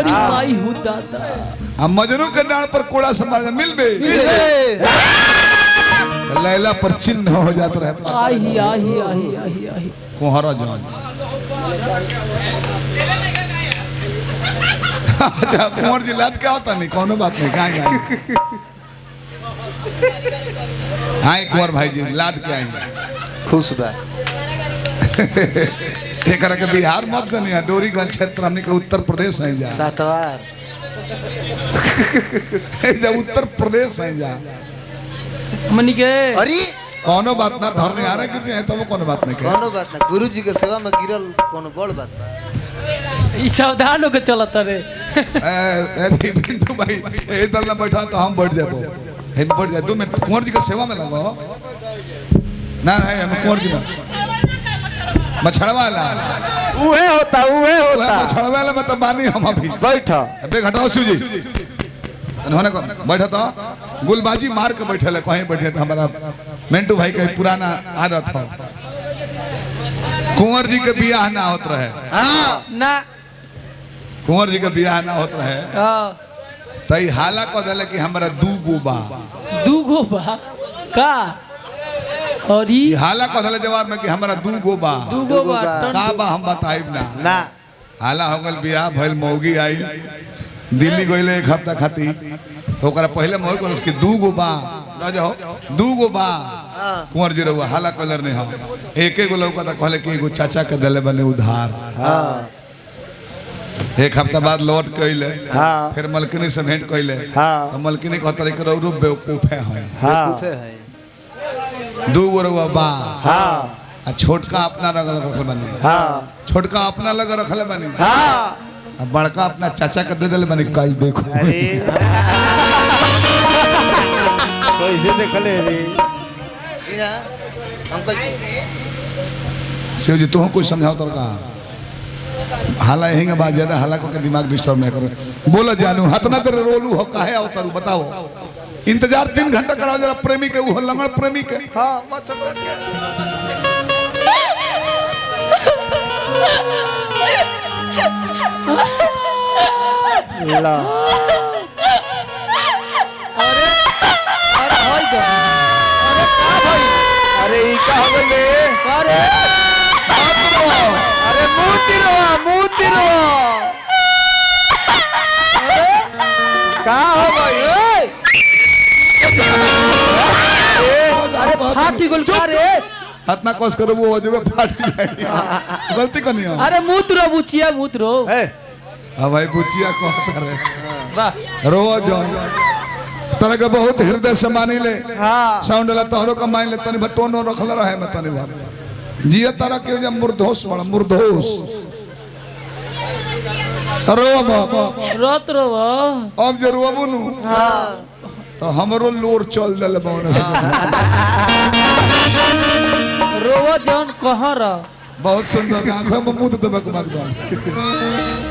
अरे माई हूँ दादा हम मजनू के डाल पर कोड़ा समाज मिल बे लैला पर चिन्ह हो जाता रहे आही आही आही आही आही कोहरा जान अच्छा कुंवर जी लाद क्या होता नहीं कोनो बात नहीं कहाँ आए आए कुंवर भाई जी लाद के आए खुश बा एक के बिहार मत गनिया डोरीगंज क्षेत्र हमने के उत्तर प्रदेश है जा सातवार जब उत्तर प्रदेश है जा मनी के अरे कोनो बात ना धरने आ रहा गिर जाए तो वो कोनो बात नहीं कहे कोनो बात ना गुरु जी के सेवा में गिरल कोनो बड़ बात बा ई सावधान होके चलत रे बिंदु भाई ए दल में बैठा तो हम बैठ जाबो हम बैठ जाए 2 मिनट कुंवर जी के सेवा में लगो ना नहीं हम कुंवर जी में मछड़वाला उहे होता मछड़वाला में तो बानी हम अभी बैठा अबे घटाओ शिव जी उन्होंने को बैठा तो गुलबाजी मार के बैठे ले कहीं बैठे तो हमारा मिंटू भाई का पुराना आदत है कुंवर जी के बियाह ना होत रहे हां ना कुंवर जी के बियाह ना होत रहे हां तई हाला को दले कि हमरा 2 गो बा का और ई हाला को दले जवाब में कि हमरा 2 गो बा का बा हम बताइब ना हाला हो गल बियाह भइल मौगी आई दिल्ली गइले 1 हफ्ता खाती ओकरा पहले मौगी को उसके 2 गो बा न जाओ 2 गो बा कुंवर जी रहुआ हाला कलर ने हम एक गो लौका था कहले कि एगो चाचा के दले बने उधार हां 1 हफ्ता बाद लौट के अइले हां फिर मलकिनी से भेंट कइले हां तो मलकिनी कहता रही रो बेवकूफ है बेवकूफे है 2 गो रहुआ बा हां आ छोटका अपना रंग रखल बनी हां छोटका अपना लग रखल बनी हां अब बड़का अपना चाचा के दे दिल बनी कल देखो अरे कैसे देखले रे या अंकल शिव जी तू कुछ समझाओ तो का हाला यही बात ज्यादा हाला को के दिमाग डिस्टर्ब नहीं करो बोलो जानू हतना तेरे रोलू हो काहे आवतरू बताओ इंतजार 3 घंटा कराओ जरा प्रेमी के वो लंगड़ प्रेमी के हां मत ला अरे अरे होई गो अरे का भाई अरे ई का हो गए अरे अरे मूतिरो का हो गई अरे फाटी गोल का रे हतना कोस करो वो जब फाट जाए गलती करनी है अरे मूत्रो बुचिया मूत्रो हां भाई बुचिया कहता रे वाह रो जाओ तने के बहुत हृदय से मानी ले हां साउंड ला तोहरो का मान ले तने बटोनो रखल रहे मैं तने बात जिया तारा के जब मुर्धोस वाला मुर्धोस रो रोत रो अब जरूर बुनु हां तो हमरो लोर चल दल बौन रोवा जौन कहाँ रह बहुत सुंदर आंखों में मुंह दबक मगदा